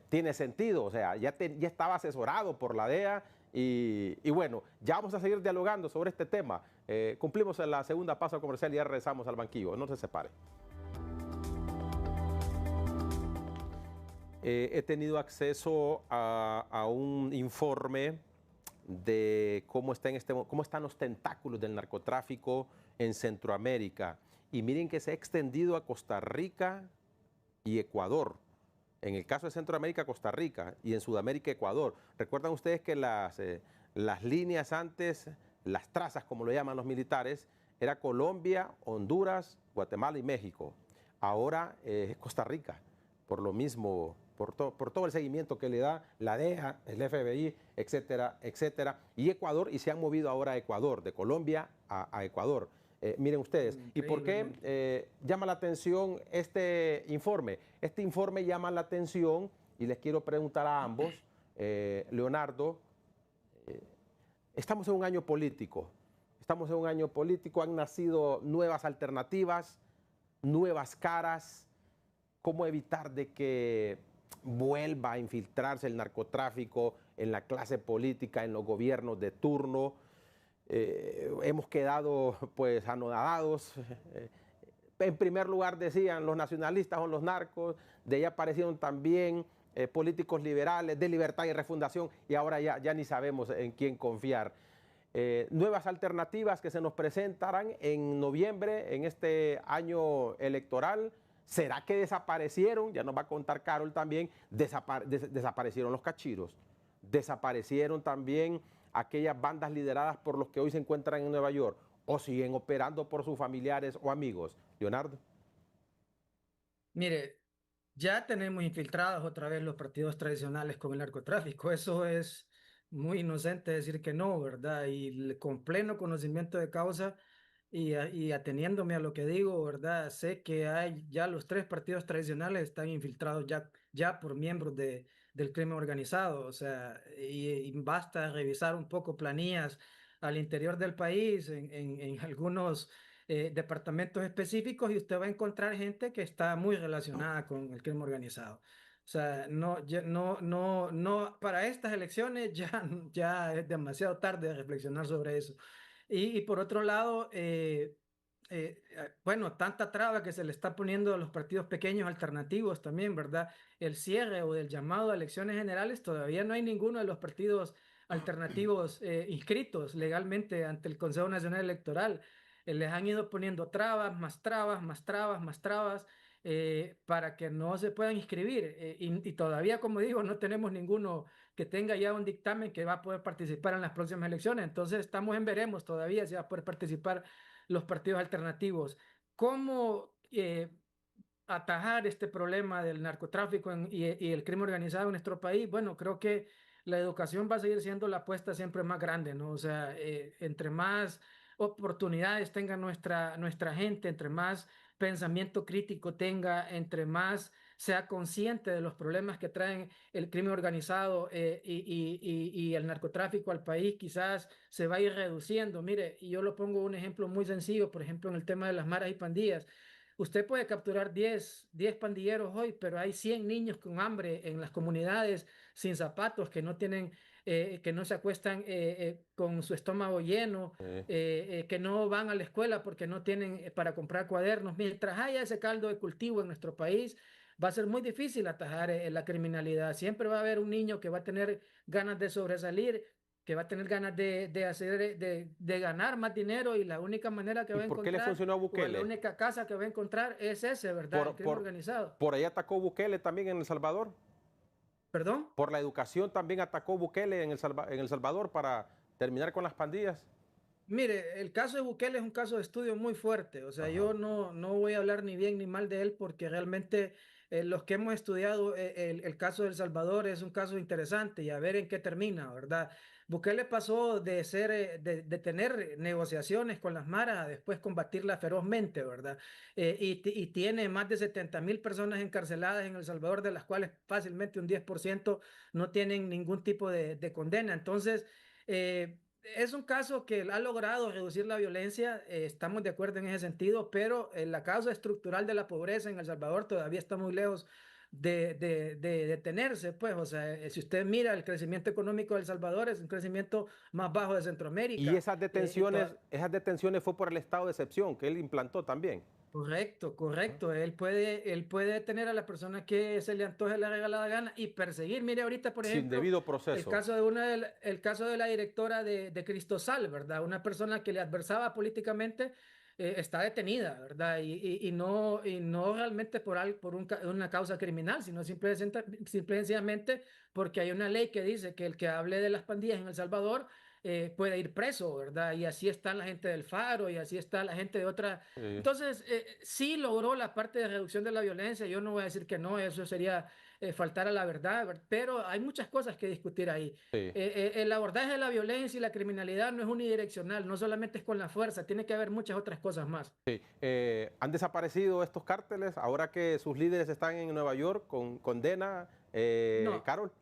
tiene sentido. O sea, ya estaba asesorado por la DEA y bueno, ya vamos a seguir dialogando sobre este tema. Cumplimos en la segunda pausa comercial y ya regresamos al banquillo. No se separe. He tenido acceso a un informe de cómo están los tentáculos del narcotráfico en Centroamérica. Y miren que se ha extendido a Costa Rica y Ecuador. En el caso de Centroamérica, Costa Rica, y en Sudamérica, Ecuador. Recuerdan ustedes que las líneas antes, las trazas, como lo llaman los militares, era Colombia, Honduras, Guatemala y México. Ahora es Costa Rica, por lo mismo, por todo el seguimiento que le da la DEA, el FBI, etcétera, etcétera, y Ecuador, y se han movido ahora a Ecuador, de Colombia a Ecuador. Miren ustedes, ¿y por qué llama la atención este informe? Este informe llama la atención, y les quiero preguntar a ambos, Leonardo, estamos en un año político, han nacido nuevas alternativas, nuevas caras, cómo evitar de que vuelva a infiltrarse el narcotráfico en la clase política, en los gobiernos de turno. Hemos quedado pues anonadados. En primer lugar decían los nacionalistas son los narcos, de ahí aparecieron también políticos liberales de Libertad y Refundación, y ahora ya ni sabemos en quién confiar. Nuevas alternativas que se nos presentarán en noviembre, en este año electoral. ¿Será que desaparecieron? Ya nos va a contar Carol también. Desaparecieron los cachiros, desaparecieron también aquellas bandas lideradas por los que hoy se encuentran en Nueva York, o siguen operando por sus familiares o amigos. Leonardo. Mire, ya tenemos infiltrados otra vez los partidos tradicionales con el narcotráfico. Eso es muy inocente decir que no, ¿verdad? Y con pleno conocimiento de causa y ateniéndome a lo que digo, ¿verdad? Sé que hay ya los 3 partidos tradicionales están infiltrados ya por miembros del crimen organizado. O sea, y basta revisar un poco planillas al interior del país, en algunos departamentos específicos, y usted va a encontrar gente que está muy relacionada con el crimen organizado. O sea, no, para estas elecciones ya es demasiado tarde de reflexionar sobre eso. Y por otro lado, bueno, tanta traba que se le está poniendo a los partidos pequeños alternativos también, ¿verdad? El cierre o del llamado a elecciones generales, todavía no hay ninguno de los partidos alternativos inscritos legalmente ante el Consejo Nacional Electoral. Les han ido poniendo trabas, más trabas, más trabas, más trabas, para que no se puedan inscribir. Y todavía, como digo, no tenemos ninguno que tenga ya un dictamen que va a poder participar en las próximas elecciones. Entonces estamos en veremos todavía si va a poder participar los partidos alternativos. ¿Cómo atajar este problema del narcotráfico y el crimen organizado en nuestro país? Bueno, creo que la educación va a seguir siendo la apuesta siempre más grande, ¿no? O sea, entre más oportunidades tenga nuestra gente, entre más pensamiento crítico tenga, entre más sea consciente de los problemas que traen el crimen organizado y el narcotráfico al país, quizás se va a ir reduciendo. Mire, y yo lo pongo un ejemplo muy sencillo, por ejemplo, en el tema de las maras y pandillas. Usted puede capturar 10 pandilleros hoy, pero hay 100 niños con hambre en las comunidades, sin zapatos, que no tienen, que no se acuestan con su estómago lleno, que no van a la escuela porque no tienen para comprar cuadernos. Mientras haya ese caldo de cultivo en nuestro país, va a ser muy difícil atajar la criminalidad. Siempre va a haber un niño que va a tener ganas de sobresalir, que va a tener ganas de ganar más dinero, y la única manera que ¿Y va a por qué le encontrar, funcionó a o la Bukele? única casa que va a encontrar es ese, ¿verdad? El crimen organizado. ¿Por ahí atacó Bukele también en El Salvador? ¿Perdón? ¿Por la educación también atacó Bukele en El Salvador para terminar con las pandillas? Mire, el caso de Bukele es un caso de estudio muy fuerte. O sea, Ajá. yo no voy a hablar ni bien ni mal de él, porque realmente los que hemos estudiado el caso de El Salvador es un caso interesante, y a ver en qué termina, ¿verdad? Bukele pasó de ser, de tener negociaciones con las maras a después combatirla ferozmente, ¿verdad? Y tiene más de 70.000 personas encarceladas en El Salvador, de las cuales fácilmente un 10% no tienen ningún tipo de condena. Entonces, es un caso que ha logrado reducir la violencia, estamos de acuerdo en ese sentido, pero la causa estructural de la pobreza en El Salvador todavía está muy lejos de detenerse, pues. O sea, si usted mira el crecimiento económico de El Salvador, es un crecimiento más bajo de Y Centroamérica. esas detenciones fue por el estado de excepción que él implantó también. Correcto, correcto. Él puede detener a la persona que se le antoje la regalada gana y perseguir. Mire, ahorita, por Sin ejemplo, debido el proceso. caso el caso de la directora de Cristosal, ¿verdad? Una persona que le adversaba políticamente, está detenida, ¿verdad? Y no realmente por una causa criminal, sino simple y sencillamente porque hay una ley que dice que el que hable de las pandillas en El Salvador puede ir preso, ¿verdad? Y así está la gente del Faro, y así está la gente de otra. Entonces, sí logró la parte de reducción de la violencia. Yo no voy a decir que no, eso sería faltar a la verdad, pero hay muchas cosas que discutir ahí. Sí. El abordaje de la violencia y la criminalidad no es unidireccional, no solamente es con la fuerza, tiene que haber muchas otras cosas más. Sí. ¿Han desaparecido estos cárteles ahora que sus líderes están en Nueva York con condena, No. Carol?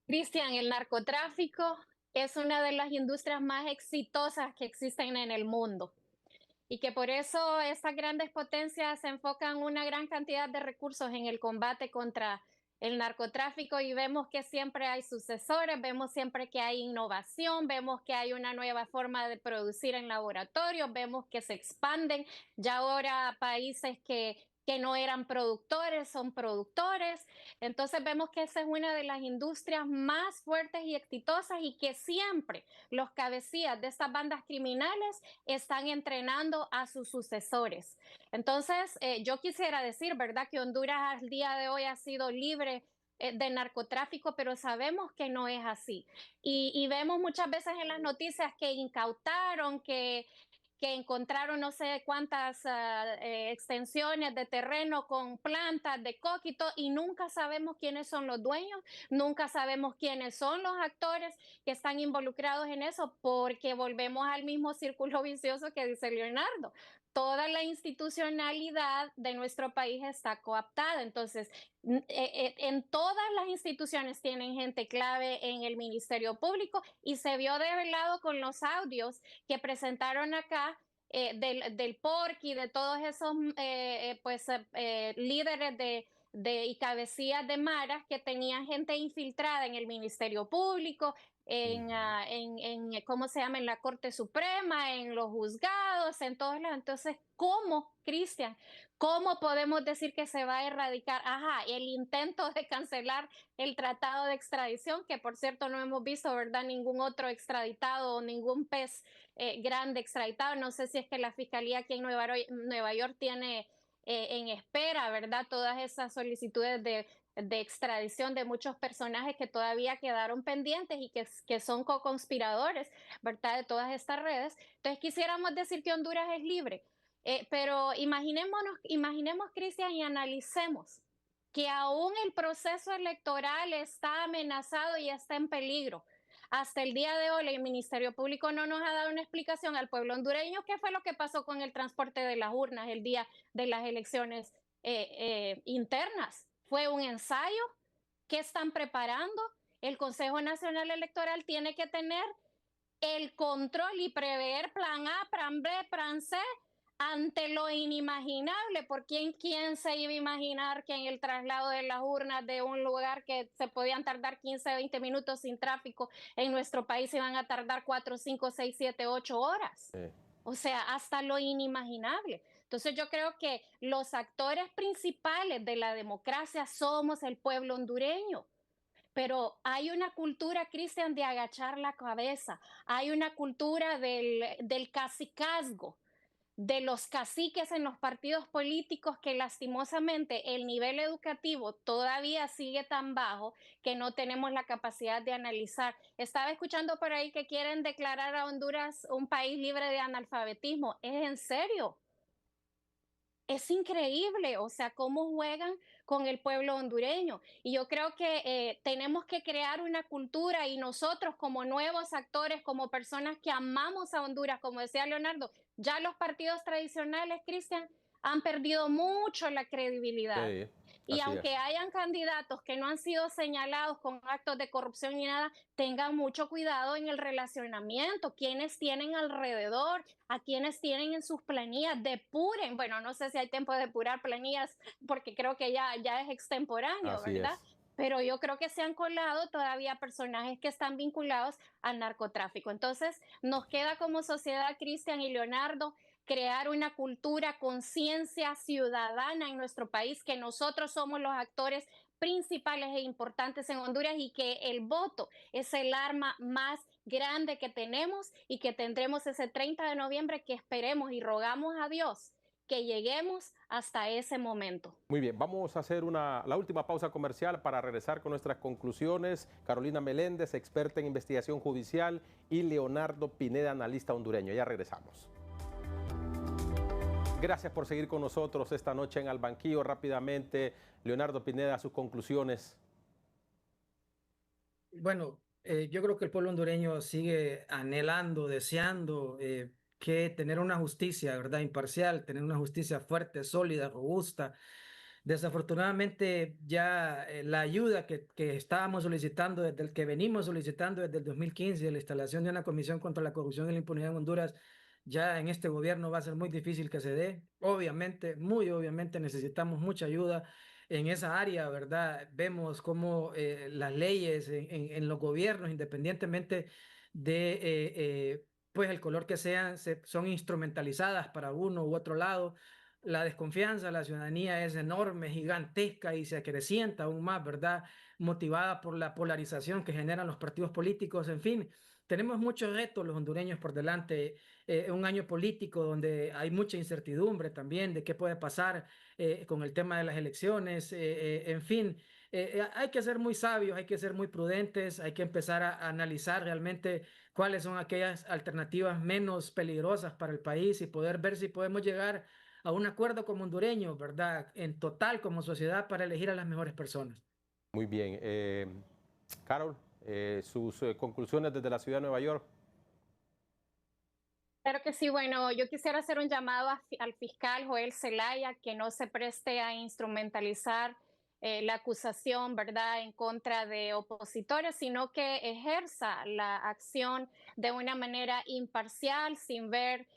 Cristian, el narcotráfico es una de las industrias más exitosas que existen en el mundo. y que por eso estas grandes potencias enfocan una gran cantidad de recursos en el combate contra el narcotráfico y vemos que siempre hay sucesores, vemos siempre que hay innovación, vemos que hay una nueva forma de producir en laboratorios, vemos que se expanden ya ahora países que no eran productores, son productores. Entonces vemos que esa es una de las industrias más fuertes y exitosas y que siempre los cabecillas de estas bandas criminales están entrenando a sus sucesores. Entonces, yo quisiera decir, ¿verdad?, que Honduras al día de hoy ha sido libre de narcotráfico, pero sabemos que no es así. Y vemos muchas veces en las noticias que incautaron, que encontraron no sé cuántas extensiones de terreno con plantas de coquito y nunca sabemos quiénes son los dueños, nunca sabemos quiénes son los actores que están involucrados en eso, porque volvemos al mismo círculo vicioso que dice Leonardo. Toda la institucionalidad de nuestro país está coaptada. Entonces, en todas las instituciones tienen gente clave en el Ministerio Público y se vio develado con los audios que presentaron acá del PORC y de todos esos líderes y cabecillas de maras que tenían gente infiltrada en el Ministerio Público, ¿cómo se llama? En la Corte Suprema, en los juzgados, en todos lados. Entonces, ¿cómo, Cristian? ¿Cómo podemos decir que se va a erradicar? Ajá, el intento de cancelar el tratado de extradición, que por cierto no hemos visto, ¿verdad?, ningún otro extraditado o ningún pez grande extraditado. No sé si es que la Fiscalía aquí en Nueva York tiene en espera, ¿verdad?, todas esas solicitudes de extradición de muchos personajes que todavía quedaron pendientes y que son co-conspiradores, ¿verdad?, de todas estas redes. Entonces quisiéramos decir que Honduras es libre, pero imaginemos, Cristian, y analicemos que aún el proceso electoral está amenazado y está en peligro. Hasta el día de hoy el Ministerio Público no nos ha dado una explicación al pueblo hondureño qué fue lo que pasó con el transporte de las urnas el día de las elecciones internas. ¿Fue un ensayo? ¿Qué están preparando? El Consejo Nacional Electoral tiene que tener el control y prever plan A, plan B, plan C ante lo inimaginable, porque ¿quién se iba a imaginar que en el traslado de las urnas de un lugar que se podían tardar 15, 20 minutos sin tráfico en nuestro país iban a tardar 4, 5, 6, 7, 8 horas? O sea, hasta lo inimaginable. Entonces yo creo que los actores principales de la democracia somos el pueblo hondureño. Pero hay una cultura, Cristian, de agachar la cabeza, hay una cultura del cacicazgo, de los caciques en los partidos políticos, que lastimosamente el nivel educativo todavía sigue tan bajo que no tenemos la capacidad de analizar. Estaba escuchando por ahí que quieren declarar a Honduras un país libre de analfabetismo. ¿Es en serio? Es increíble, o sea, cómo juegan con el pueblo hondureño. Y yo creo que tenemos que crear una cultura y nosotros como nuevos actores, como personas que amamos a Honduras, como decía Leonardo, ya los partidos tradicionales, Cristian, han perdido mucho la credibilidad. Sí, y aunque es. hayan candidatos que no han sido señalados con actos de corrupción ni nada, tengan mucho cuidado en el relacionamiento, quienes tienen alrededor, a quienes tienen en sus planillas, depuren. Bueno, no sé si hay tiempo de depurar planillas porque creo que ya es extemporáneo, Así ¿verdad? es. Pero yo creo que se han colado todavía personajes que están vinculados al narcotráfico. Entonces, nos queda como sociedad, Cristian y Leonardo, crear una cultura, conciencia ciudadana en nuestro país, que nosotros somos los actores principales e importantes en Honduras y que el voto es el arma más grande que tenemos y que tendremos ese 30 de noviembre, que esperemos y rogamos a Dios que lleguemos hasta ese momento. Muy bien, vamos a hacer la última pausa comercial para regresar con nuestras conclusiones. Carolina Meléndez, experta en investigación judicial, y Leonardo Pineda, analista hondureño. Ya regresamos. Gracias por seguir con nosotros esta noche en Al Banquillo. Rápidamente, Leonardo Pineda, sus conclusiones. Bueno, yo creo que el pueblo hondureño sigue anhelando, deseando que tener una justicia, ¿verdad?, imparcial, tener una justicia fuerte, sólida, robusta. Desafortunadamente ya la ayuda que estábamos solicitando, que venimos solicitando desde el 2015, de la instalación de una comisión contra la corrupción y la impunidad en Honduras, Ya en este gobierno va a ser muy difícil que se dé. Obviamente, muy obviamente necesitamos mucha ayuda en esa área, ¿verdad? Vemos cómo las leyes en los gobiernos, independientemente de pues el color que sean, son instrumentalizadas para uno u otro lado. La desconfianza de la ciudadanía es enorme, gigantesca y se acrecienta aún más, ¿verdad? Motivada por la polarización que generan los partidos políticos. En fin, tenemos muchos retos los hondureños por delante, un año político donde hay mucha incertidumbre también de qué puede pasar con el tema de las elecciones, en fin. Hay que ser muy sabios, hay que ser muy prudentes, hay que empezar a analizar realmente cuáles son aquellas alternativas menos peligrosas para el país y poder ver si podemos llegar a un acuerdo como hondureños, ¿verdad? En total como sociedad para elegir a las mejores personas. Muy bien. Carol, sus conclusiones desde la ciudad de Nueva York. Claro que sí, bueno, yo quisiera hacer un llamado al fiscal Joel Zelaya que no se preste a instrumentalizar la acusación, ¿verdad?, en contra de opositores, sino que ejerza la acción de una manera imparcial, sin ver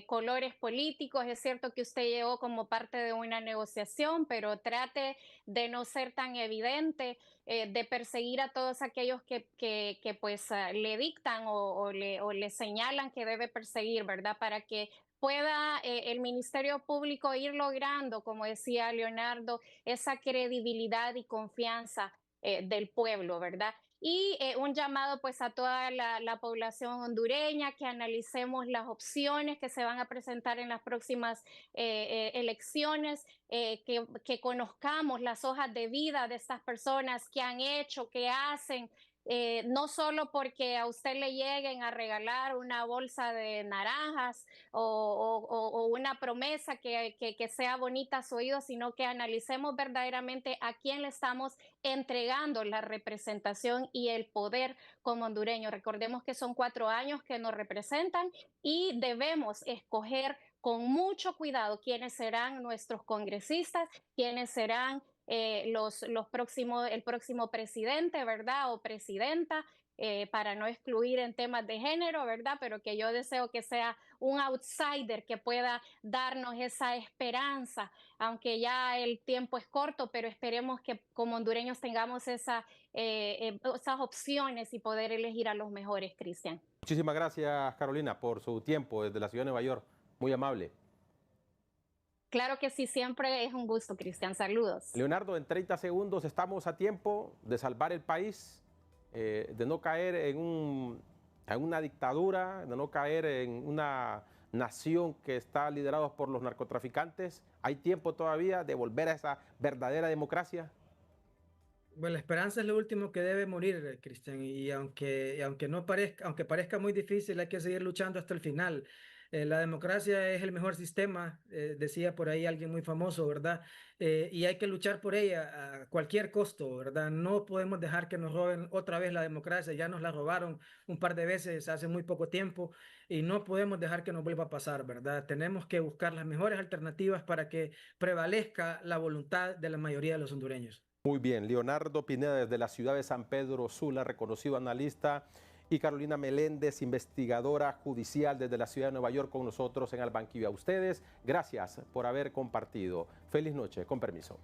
colores políticos. Es cierto que usted llegó como parte de una negociación, pero trate de no ser tan evidente, de perseguir a todos aquellos que pues le dictan o le señalan que debe perseguir, ¿verdad? Para que pueda el Ministerio Público ir logrando, como decía Leonardo, esa credibilidad y confianza del pueblo, ¿verdad? Y un llamado pues a toda la población hondureña que analicemos las opciones que se van a presentar en las próximas elecciones, que conozcamos las hojas de vida de estas personas que han hecho, que hacen, no solo porque a usted le lleguen a regalar una bolsa de naranjas o una promesa que sea bonita a su oído, sino que analicemos verdaderamente a quién le estamos entregando la representación y el poder como hondureños. Recordemos que son 4 años que nos representan y debemos escoger con mucho cuidado quiénes serán nuestros congresistas, quiénes serán el próximo presidente, ¿verdad? O presidenta, para no excluir en temas de género, ¿verdad? Pero que yo deseo que sea un outsider que pueda darnos esa esperanza, aunque ya el tiempo es corto, pero esperemos que como hondureños tengamos esas opciones y poder elegir a los mejores, Cristian. Muchísimas gracias, Carolina, por su tiempo desde la ciudad de Nueva York. Muy amable. Claro que sí, siempre es un gusto, Cristian. Saludos. Leonardo, en 30 segundos estamos a tiempo de salvar el país, de no caer en una dictadura, de no caer en una nación que está liderada por los narcotraficantes. ¿Hay tiempo todavía de volver a esa verdadera democracia? Bueno, la esperanza es lo último que debe morir, Cristian, y aunque no parezca, aunque parezca muy difícil, hay que seguir luchando hasta el final. La democracia es el mejor sistema, decía por ahí alguien muy famoso, ¿verdad? Y hay que luchar por ella a cualquier costo, ¿verdad? No podemos dejar que nos roben otra vez la democracia, ya nos la robaron un par de veces hace muy poco tiempo y no podemos dejar que nos vuelva a pasar, ¿verdad? Tenemos que buscar las mejores alternativas para que prevalezca la voluntad de la mayoría de los hondureños. Muy bien, Leonardo Pineda desde la ciudad de San Pedro Sula, reconocido analista, y Carolina Meléndez, investigadora judicial desde la ciudad de Nueva York con nosotros en el banquillo. A ustedes, gracias por haber compartido. Feliz noche, con permiso.